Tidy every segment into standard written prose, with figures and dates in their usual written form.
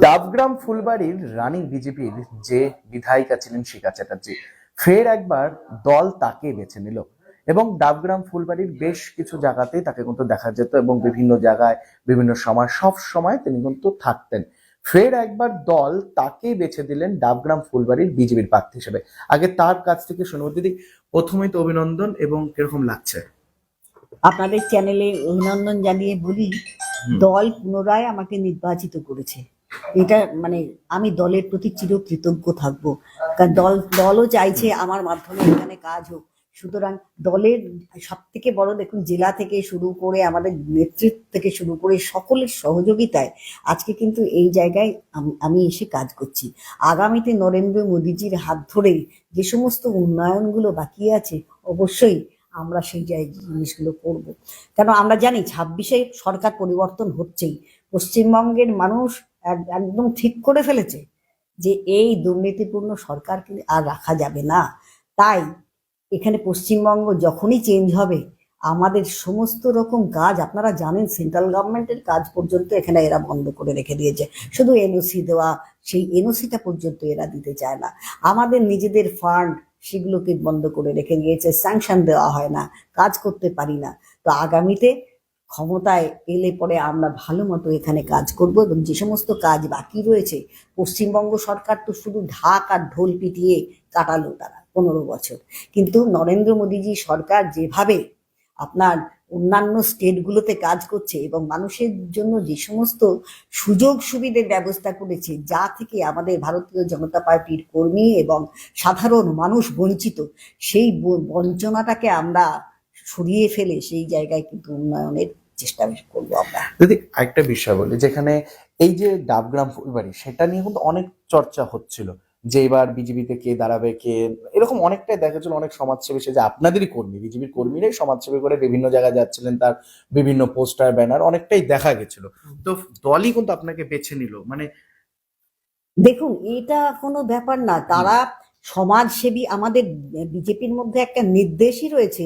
Dabgram ফুলবাড়ির running বিজেপির যে বিধায়িকা ছিলেন শিখা চ্যাটার্জি ফের একবার দল তাকে বেছে নিল এবং ডাবগ্রাম ফুলবাড়ির বেশ কিছু জায়গাতেই তাকে কিন্তু দেখা যেত এবং বিভিন্ন জায়গায় বিভিন্ন সময় সব সময় তিনি কিন্তু থাকতেন। ফের একবার দল তাকে বেছে দিলেন ডাবগ্রাম ফুলবাড়ির বিজেপির প্রার্থী হিসেবে। আগে তার কাছ থেকে শুনবো। দিদি, প্রথমেই তো অভিনন্দন, এবং কিরকম লাগছে? আপনাদের চ্যানেলে অভিনন্দন জানিয়ে বলি, দল পুনরায় আমাকে নির্বাচিত করেছে। এটা মানে আমি দলের প্রতি চিরকৃতজ্ঞ থাকবো, কারণ দলও চাইছে আমার মাধ্যমে এখানে কাজ হোক। সুতরাং দলের সব থেকে বড়, দেখুন, জেলা থেকে শুরু করে আমাদের নেতৃত্ব থেকে শুরু করে সকলের সহযোগিতায় আজকে কিন্তু এই জায়গায় আমি এসে কাজ করছি। আগামীতে নরেন্দ্র মোদীজির হাত ধরে যে সমস্ত উন্নয়নগুলো বাকি আছে, অবশ্যই আমরা সেই জিনিসগুলো করব। কেন আমরা জানি 26-এ সরকার পরিবর্তন হচ্ছেই। পশ্চিমবঙ্গের মানুষ একদম ঠিক করে ফেলেছে যে এই দুর্নীতিপূর্ণ সরকারকে আর রাখা যাবে না। তাই এখানে পশ্চিমবঙ্গ যখনই চেঞ্জ হবে, আমাদের সমস্ত রকম কাজ, আপনারা জানেন, সেন্ট্রাল গভর্নমেন্টের কাজ পর্যন্ত এখানে এরা বন্ধ করে রেখে দিয়েছে। শুধু এনওসি দেওয়া, সেই এনওসিটা পর্যন্ত এরা দিতে চায় না। আমাদের নিজেদের ফান্ড, সেগুলোকে বন্ধ করে রেখে দিয়েছে, স্যাংশন দেওয়া হয় না, কাজ করতে পারি না। তো আগামীতে ক্ষমতায় এলে পরে আমরা ভালো মতো এখানে কাজ করব, এবং যে সমস্ত কাজ বাকি রয়েছে, পশ্চিমবঙ্গ সরকার তো শুধু ঢাক আর ঢোল পিটিয়ে কাটালো তারা 15 বছর, কিন্তু নরেন্দ্র মোদীজি সরকার যেভাবে আপনার অন্যান্য স্টেটগুলোতে কাজ করছে এবং মানুষের জন্য যে সমস্ত সুযোগ সুবিধার ব্যবস্থা করেছে, যা থেকে আমাদের ভারতীয় জনতা পার্টির কর্মী এবং সাধারণ মানুষ বঞ্চিত, সেই বঞ্চনাটাকে আমরা সরিয়ে ফেলে সেই জায়গায় কিন্তু উন্নয়নের চেষ্টা করবো আমরা। দিদি, আরেকটা বিষয় বলি, যেখানে এই যে ডাবগ্রাম ফুলবাড়ি, সেটা নিয়ে কিন্তু অনেক চর্চা হচ্ছিল যে এবার বিজেপিতে কে দাঁড়াবে, কে এরকম অনেকটাই দেখা যাচ্ছিল। অনেক সমাজসেবী, সে যে আপনাদেরই কর্মী, বিজেপির কর্মীরাই সমাজসেবী করে বিভিন্ন জায়গায় যাচ্ছিলেন, তার বিভিন্ন পোস্টার ব্যানার অনেকটাই দেখা গেছিল। তো দলই কিন্তু আপনাকে বেছে নিল, মানে দেখুন, এটা কোনো ব্যাপার না। তারা সমাজসেবী, আমাদের বিজেপির মধ্যে একটা নির্দেশই রয়েছে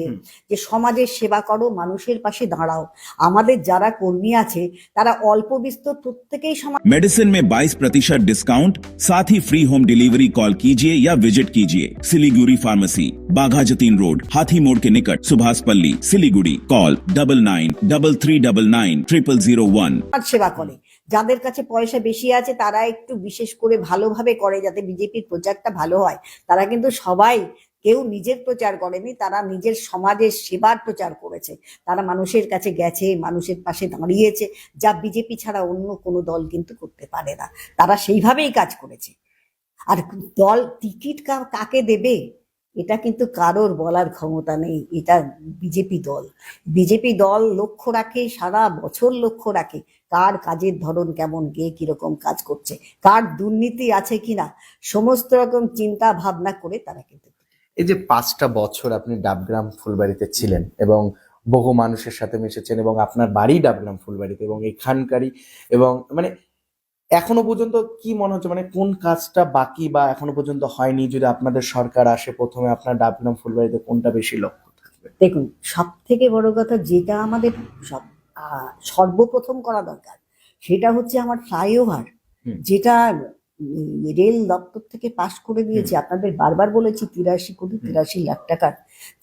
যে সমাজের সেবা করো, মানুষের পাশে দাঁড়াও। আমাদের যারা কর্মী আছে তারা অল্প বিস্তর প্রত্যেকেই সমাজ। मेडिसिन में 22% डिस्काउंट, साथ ही फ्री होम डिलीवरी। कॉल कीजिए या विजिट कीजिए सिलीगुड़ी फार्मेसी, बाघा जतीन रोड, हाथी मोड़ के निकट, सुभाष पल्ली, सिलीगुड़ी। कॉल 9933990001। সেবা করে। যাদের কাছে পয়সা বেশি আছে তারা একটু বিশেষ করে ভালোভাবে করে, যাতে বিজেপির প্রচারটা ভালো হয়। তারা কিন্তু সবাই কেউ নিজের প্রচার করেনি, তারা নিজের সমাজের সেবার প্রচার করেছে। তারা মানুষের কাছে গেছে, মানুষের পাশে দাঁড়িয়েছে, যা বিজেপি ছাড়া অন্য কোনো দল কিন্তু করতে পারে না। তারা সেইভাবেই কাজ করেছে। আর দল টিকিট কাকে দেবে এটা কিন্তু কারোর বলার ক্ষমতা নেই। এটা বিজেপি দল লক্ষ্য রাখে, সারা বছর লক্ষ্য রাখে কার কাজের ধরন কেমন, কে কিরকম কাজ করছে, কার দুর্নীতি আছে কিনা, সমস্ত রকম চিন্তা ভাবনা করে তারা কিন্তু। এই যে 5টা বছর আপনি ডাবগ্রাম ফুলবাড়িতে ছিলেন এবং বহু মানুষের সাথে মিশেছেন, এবং আপনার বাড়ি ডাবগ্রাম ফুলবাড়িতে এবং এখানকারই, এবং মানে এখনো পর্যন্ত কি মনে হচ্ছে, মানে কোন কাজটা বাকি বা এখনো পর্যন্ত হয়নি? যদি আপনাদের সরকার আসে, প্রথমে আপনার ডাবগ্রাম ফুলবাড়িতে কোনটা বেশি লক্ষ্য থাকবে? দেখুন, সব থেকে বড় কথা যেটা আমাদের সর্বপ্রথম করা দরকার, সেটা হচ্ছে আমার ফ্লাইওভার, যেটা রেল দপ্তর থেকে পাশ করে দিয়েছে। আপনাদের বারবার বলেছি 83 কোটি 83 লাখ টাকার,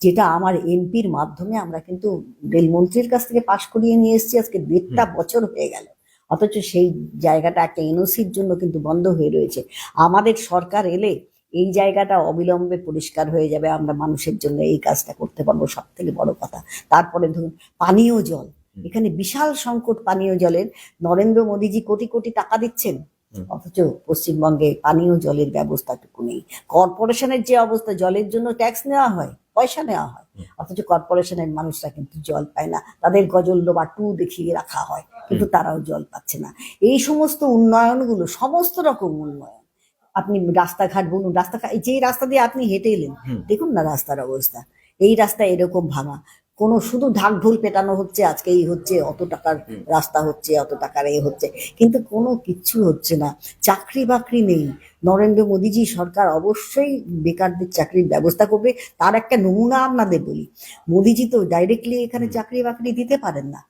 যেটা আমার এমপির মাধ্যমে আমরা কিন্তু রেলমন্ত্রীর কাছ থেকে পাশ করিয়ে নিয়ে এসেছি। আজকে 1.5 বছর হয়ে গেল, অথচ সেই জায়গাটা একটা এনওসির জন্য কিন্তু বন্ধ হয়ে রয়েছে। আমাদের সরকার এলে এই জায়গাটা অবিলম্বে পরিষ্কার হয়ে যাবে, আমরা মানুষের জন্য এই কাজটা করতে পারবো, সব থেকে বড় কথা। তারপরে ধরুন পানীয় জল, এখানে বিশাল সংকট পানীয় জলের। নরেন্দ্র মোদীজি কোটি কোটি টাকা দিচ্ছেন, অথচ পশ্চিমবঙ্গে পানীয় জলের ব্যবস্থাটুকু নেই। কর্পোরেশনের যে অবস্থা, জলের জন্য ট্যাক্স নেওয়া হয়, পয়সা নেওয়া হয়, অথচ কর্পোরেশনের মানুষরা কিন্তু জল পায় না। তাদের গজলডোবা 2 দেখিয়ে রাখা হয়, কিন্তু তারাও জল পাচ্ছে না। এই সমস্ত উন্নয়নগুলো, সমস্ত রকম উন্নয়ন, আপনি রাস্তাঘাট বলুন, যে রাস্তা দিয়ে আপনি হেঁটে এলেন, দেখুন না রাস্তার অবস্থা। এই রাস্তা এরকম ভাঙা, কোনো শুধু ঢাক ঢোল পেটানো হচ্ছে, আজকে এই হচ্ছে, অত টাকার রাস্তা হচ্ছে, অত টাকার এ হচ্ছে, কিন্তু কোনো কিচ্ছু হচ্ছে না। চাকরি বাকরি নেই। নরেন্দ্র মোদীজি সরকার অবশ্যই বেকারদের চাকরির ব্যবস্থা করবে। তার একটা নমুনা আপনাদের বলি, মোদীজি তো ডাইরেক্টলি এখানে চাকরি বাকরি দিতে পারেন না,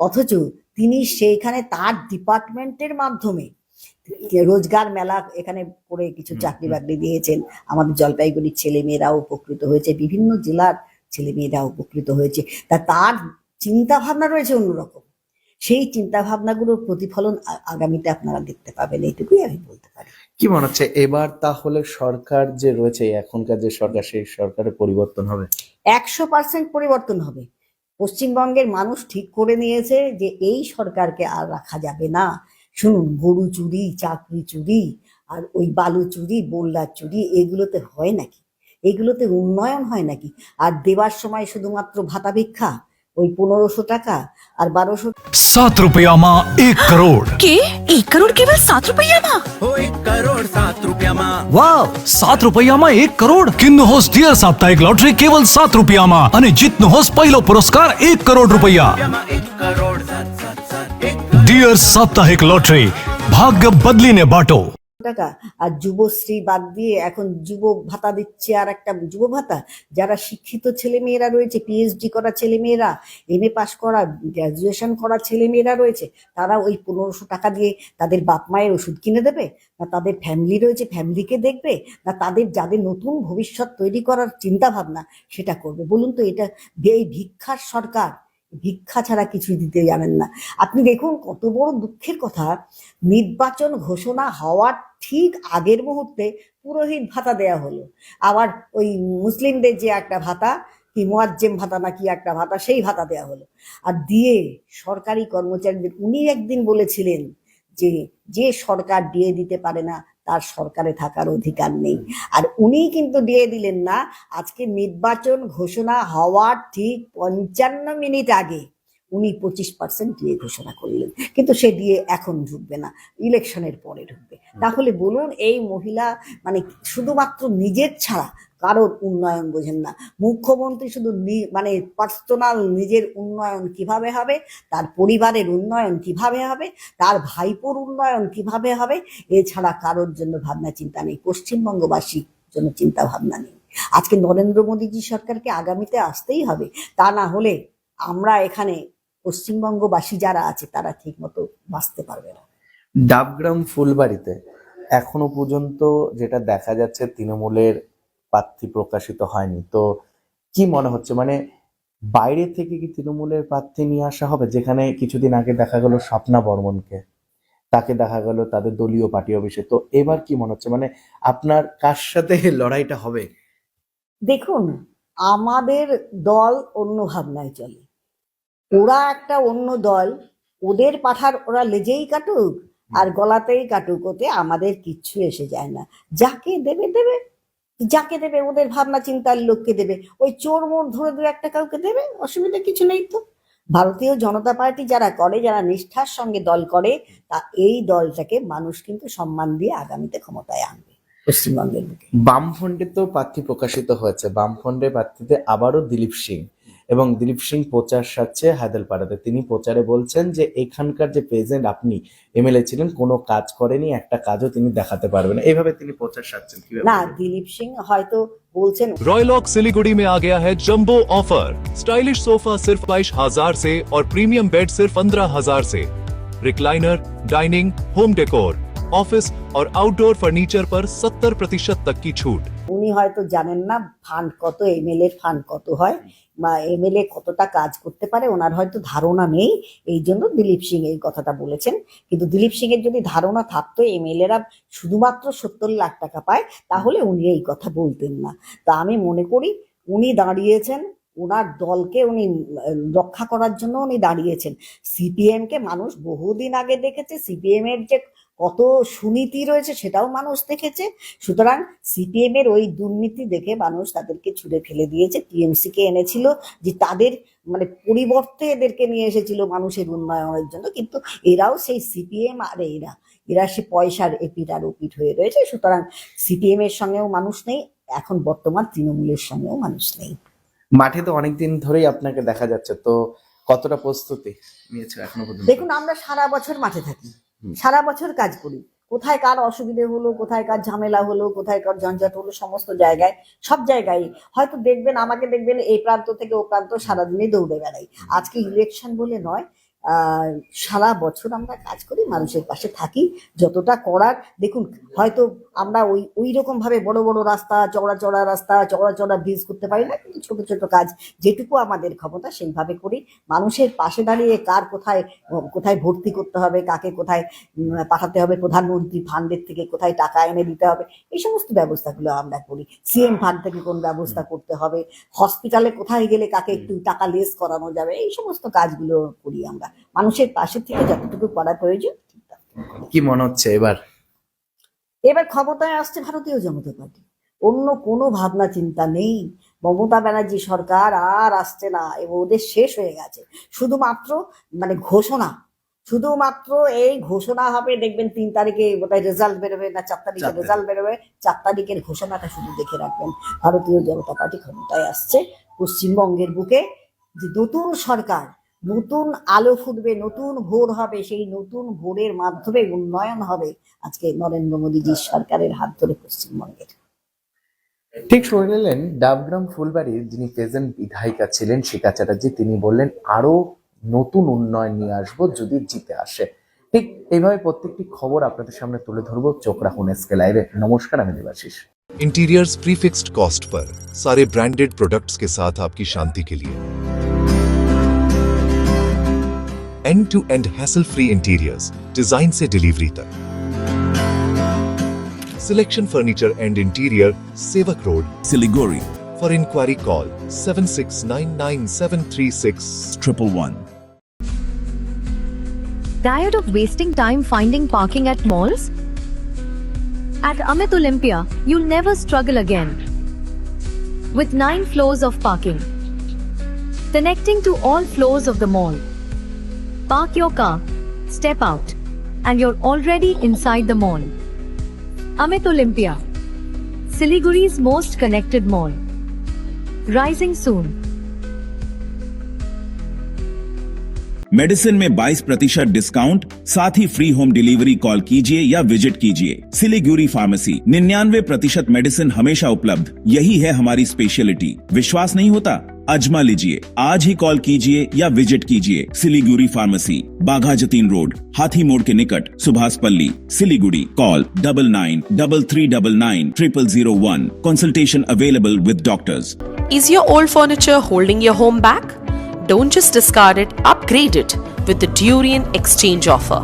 অথচ তিনি সেইখানে তার ডিপার্টমেন্টের মাধ্যমে রোজগার মেলা এখানে করে কিছু চাকরি বাকরি দিয়েছেন, আমাদের জলপাইগুড়ির ছেলে মেয়েরাও উপকৃত হয়েছে, বিভিন্ন জেলার ছেলে মেয়েরা উপকৃত হয়েছে। তার চিন্তা ভাবনা রয়েছে অন্যরকম, সেই চিন্তা ভাবনাগুলোর প্রতিফলন আগামীতে আপনারা দেখতে পাবেন, এইটুকুই আমি বলতে পারি। কি মনে হচ্ছে এবার তাহলে সরকার যে রয়েছে, এখনকার যে সরকার, সেই সরকারের পরিবর্তন হবে? 100% পরিবর্তন হবে। পশ্চিমবঙ্গের মানুষ ঠিক করে নিয়েছে যে এই সরকারকে আর রাখা যাবে না। শুনুন, গরু চুরি, চাকরি চুরি, আর ওই বালু চুরি, বল্লার চুরি, এগুলোতে হয় নাকি? এগুলোতে উন্নয়ন হয় নাকি? আর দেওয়ার সময় শুধুমাত্র ভাতা ভিক্ষা, ওই 1500 টাকা আর 1200 ₹7 માં 1 કરોડ के 1 करोड़ केवल 7 रुपया में? हो 1 करोड़ 7 रुपया में। વાવ ₹7 માં 1 કરોડ કિન્નું હોસ ડિયર સાપ્તાહિક લોટરી કેવલ ₹7 માં અને જીતનું હોસ પહેલો પુરસ્કાર ₹1 કરોડ 1 करोड़ 7 ડિયર સાપ્તાહિક લોટરી ભાગ્ય બદલીને બાટો। টাকা। আর যুবশ্রী বাদ দিয়ে এখন যুব ভাতা দিচ্ছে, আর একটা যুব ভাতা, যারা শিক্ষিত ছেলে মেয়েরা রয়েছে, পিএইচডি করা ছেলে মেয়েরা, এমএ পাস করা, গ্রাজুয়েশন করা ছেলে মেয়েরা রয়েছে, তারা ওই 1500 টাকা দিয়ে তাদের বাপ মায়ের ওষুধ কিনে দেবে, না তাদের ফ্যামিলি রয়েছে ফ্যামিলিকে দেখবে, না তাদের যাদের নতুন ভবিষ্যৎ তৈরি করার চিন্তা ভাবনা সেটা করবে? বলুন তো, এটা এই ভিক্ষার সরকার, ভিক্ষা ছাড়া কিছুই দিতে জানেন না। আপনি দেখুন কত বড় দুঃখের কথা, নির্বাচন ঘোষণা হওয়ার ঠিক আগের মুহূর্তে পুরোহিত ভাতা দেয়া হলো, আবার ওই মুসলিমদের যে একটা ভাতা, কি মুয়াজ্জেম ভাতা না কি একটা ভাতা, সেই ভাতা দেয়া হলো। আর দিয়ে সরকারি কর্মচারীদের, উনি একদিন বলেছিলেন যে যে সরকার দিয়ে দিতে পারে না তার সরকারে থাকার অধিকার নেই, আর উনি কিন্তু দিয়ে দিলেন না। আজকে নির্বাচন ঘোষণা হওয়ার ঠিক 55 মিনিট আগে উনি 25% দিয়ে ঘোষণা করলেন, কিন্তু সে দিয়ে এখন ঢুকবে না, ইলেকশনের পরে ঢুকবে। তাহলে বলুন, এই মহিলা মানে শুধুমাত্র নিজের ছাড়া কারোর উন্নয়ন বোঝেন না। মুখ্যমন্ত্রী শুধু মানে পার্সোনাল নিজের উন্নয়ন কিভাবে হবে, তার পরিবারের উন্নয়ন কিভাবে হবে, তার ভাইপোর উন্নয়ন কিভাবে হবে, এছাড়া কারোর জন্য ভাবনা চিন্তা নেই, পশ্চিমবঙ্গবাসীর জন্য চিন্তা ভাবনা নেই। আজকে নরেন্দ্র মোদীজি সরকারকে আগামীতে আসতেই হবে, তা না হলে আমরা এখানে পশ্চিমবঙ্গবাসী যারা আছে তারা ঠিক মতো বাঁচতে পারবে না। ডাবগ্রাম ফুলবাড়িতে এখনো পর্যন্ত যেটা দেখা যাচ্ছে, তৃণমূলের প্রার্থী প্রকাশিত হয়নি। তো কি মনে হচ্ছে, মানে বাইরে থেকে কি তৃণমূলের প্রার্থী নিয়ে আসা হবে? যেখানে কিছুদিন আগে দেখা গেল স্বপ্না বর্মনকে, তাকে দেখা গেল তাদের দলীয় পার্টি অফিসে। তো এবার কি মনে হচ্ছে, মানে আপনার কার সাথে লড়াইটা হবে? দেখুন, আমাদের দল অন্য ভাবনায় চলে, ওরা একটা অন্য দল, ওদের পাঠার ওরা লেজেই কাটুক আর গলাতেই কাটুক, ওতে আমাদের কিচ্ছু এসে যায় না। যাকে দেবে দেবে, যাকে দেবে ওদের ভাবনা চিন্তার লোককে দেবে, ওই চোর মোড় ধরে দু একটা কাউকে দেবে, অসুবিধা কিছু নেই তো। ভারতীয় জনতা পার্টি যারা করে, যারা নিষ্ঠার সঙ্গে দল করে, তা এই দলটাকে মানুষ কিন্তু সম্মান দিয়ে আগামীতে ক্ষমতায় আনবে পশ্চিমবঙ্গের বুকে। বামফ্রন্টে তো প্রার্থী প্রকাশিত হয়েছে, বামফ্রন্টের প্রার্থীতে আবারও দিলীপ সিং, এবং দিলীপ সিং প্রচার সারছে হায়দরাবাদে। তিনি প্রচারে বলছেন যে এখানকার যে প্রেসিডেন্ট, আপনি এমএলএ ছিলেন, কোনো কাজ করেনি, একটা কাজও তিনি দেখাতে পারবেন না, এইভাবে তিনি প্রচার সারছেন। না, দিলীপ সিং হয়তো বলছেন। रॉयलॉक सिलीगुड़ी में आ गया है जंबो ऑफर। स्टाइलिश सोफा सिर्फ 22,000 से और प्रीमियम बेड सिर्फ 15,000 से। Recliner, dining, home decor, office और आउटडोर फर्नीचर पर 70% तक की छूट। উনি হয়তো জানেন না ফান্ড কত, এমএলএ ফান্ড কত হয়, বা এমএলএ কতটা কাজ করতে পারে, ওনার হয়তো ধারণা নেই, এই জন্য দিলীপ সিং এই কথাটা বলেছেন। কিন্তু দিলীপ সিং এর যদি ধারণা থাকতো এমএলএরা শুধুমাত্র 70 লাখ টাকা পায়, তাহলে উনি এই কথা বলতেন না। তা আমি মনে করি উনি দাঁড়িয়েছেন, ওনার দলকে উনি রক্ষা করার জন্য উনি দাঁড়িয়েছেন। সিপিএম কে মানুষ বহুদিন আগে দেখেছে, সিপিএম এর যে কত সুনীতি রয়েছে সেটাও মানুষ দেখেছে। সুতরাং সিপিএম এর ওই দুর্নীতি দেখে মানুষ তাদেরকে ছুঁড়ে ফেলে দিয়েছে। টিএমসি কে এনেছিল যে তাদের মানে পরিবর্তে এদেরকে নিয়ে এসেছিল মানুষের উন্নয়নের জন্য, কিন্তু এরাও সেই সিপিএম, আর এরা সে পয়সার এপিট আর ওপিট হয়ে রয়েছে। সুতরাং সিপিএম এর সঙ্গেও মানুষ নেই, এখন বর্তমান তৃণমূলের সঙ্গেও মানুষ নেই। মাঠে তো অনেকদিন ধরেই আপনাকে দেখা যাচ্ছে, তো কতটা প্রস্তুতি নিয়েছে এখনো পর্যন্ত? দেখুন, আমরা সারা বছর মাঠে থাকি, সারা বছর কাজ করি। কোথায় কার অসুবিধে হলো, কোথায় কার ঝামেলা হলো, কোথায় কার ঝঞ্ঝাট হলো, সমস্ত জায়গায়, সব জায়গায় হয়তো দেখবেন, আমাকে দেখবেন এই প্রান্ত থেকে ও প্রান্ত সারাদিনে দৌড়ে বেড়াই। আজকে ইলেকশন বলে নয়, সারা বছর আমরা কাজ করি, মানুষের পাশে থাকি যতটা করার। দেখুন, হয়তো আমরা ওই রকম ভাবে বড় বড় রাস্তা, চওড়া চওড়া রাস্তা, চওড়া চওড়া ব্রিজ করতে পারি না, কিন্তু ছোট ছোট কাজ যেটুকু আমাদের ক্ষমতা সেইভাবে করি। মানুষের পাশে দাঁড়িয়ে কার কোথায় কোথায় ভর্তি করতে হবে, কাকে কোথায় পাঠাতে হবে, প্রধানমন্ত্রী ফান্ডের থেকে কোথায় টাকা এনে দিতে হবে, এই সমস্ত ব্যবস্থাগুলো আমরা করি। সিএম ফান্ড থেকে কোন ব্যবস্থা করতে হবে, হসপিটালে কোথায় গেলে কাকে একটু টাকা লেস করানো যাবে, এই সমস্ত কাজগুলো করি আমরা। মানুষের পাশে থেকে যতটুকু করা প্রয়োজন। কি মনে হচ্ছে এবার ক্ষমতায় আসছে ভারতীয় জনতা পার্টি, অন্য কোনো ভাবনা চিন্তা নেই। মমতা ব্যানার্জি সরকার আর আসছে না, এবং ওদের শেষ হয়ে গেছে। শুধুমাত্র মানে ঘোষণা, শুধুমাত্র এই ঘোষণা হবে। দেখবেন 3 তারিখে বোধহয় রেজাল্ট বেরোবে, না 4 তারিখে রেজাল্ট বেরোবে। 4 তারিখের ঘোষণাটা শুধু দেখে রাখবেন। ভারতীয় জনতা পার্টি ক্ষমতায় আসছে পশ্চিমবঙ্গের বুকে। যে নতুন সরকার, নতুন আলো ফুটবে, নতুন ভোর হবে, সেই নতুন ভোরের মাধ্যমে উন্নয়ন হবে আজকে নরেন্দ্র মোদীজির সরকারের হাত ধরে পশ্চিমবঙ্গের। ঠিক শুনে নিলেন ডাবগ্রাম ফুলবাড়ির যিনি প্রেজেন্ট বিধায়িকা ছিলেন শিখা চ্যাটার্জি। তিনি বললেন আরো নতুন উন্নয়ন নিয়ে আসবো যদি জিতে আসে। ঠিক এইভাবে প্রত্যেকটি খবর আপনাদের সামনে তুলে ধরবো। চোখ রাখুন এসকে লাইভে। नमस्कार, আমি Debashish. Interiors prefixed cost per सारे ब्रांडेड प्रोडक्ट्स के साथ आपकी शांति के लिए end to end hassle free interiors, design से डिलीवरी तक। Selection furniture and interior, Sevoke road, Siliguri, for inquiry call 7699736111. Tired of wasting time finding parking at malls? At Amit Olympia, you'll never struggle again. With 9 floors of parking, connecting to all floors of the mall. Park your car, step out, and you're already inside the mall. Amit Olympia, Siliguri's most connected mall. Rising soon. Medicine में 22% discount, साथ ही free home delivery call कीजिए या visit कीजिए। Siliguri pharmacy, 99% medicine हमेशा उपलब्ध, यही है हमारी स्पेशलिटी। विश्वास नहीं होता? अजमा लीजिए। आज ही कॉल कीजिए या विजिट कीजिए। सिलीगुड़ी फार्मेसी, बाघा जतीन रोड, हाथी मोड़ के निकट, Subhashpalli, Siliguri. Call 9933990001। Consultation available with doctors. Is your old furniture holding your home back? Don't just discard it, upgrade it with the Durian Exchange offer.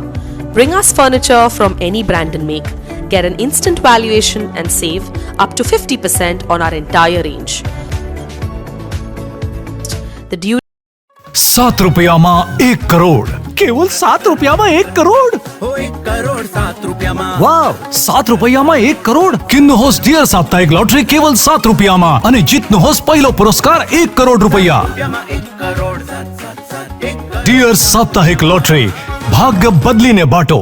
Bring us furniture from any brand and make. Get an instant valuation and save up to 50% on our entire range. The Durian 7 रुपयाમાં 1 crore, કેવલ 7 રૂપિયામાં 1 કરોડ. हो 1 करोड 7 रुपयामा. વાવ, 7 રૂપિયામાં 1 crore. કિન્નુ હોસ dear સાપ્તાહિક lottery કેવલ 7 રૂપિયામાં અને જીતનો હોસ પહેલો પુરસ્કાર 1 કરોડ રૂપિયા. रुपयामा 1 करोड 7 1 ડિયર સાપ્તાહિક લોટરી, ભાગ્ય બદલીને બાટો.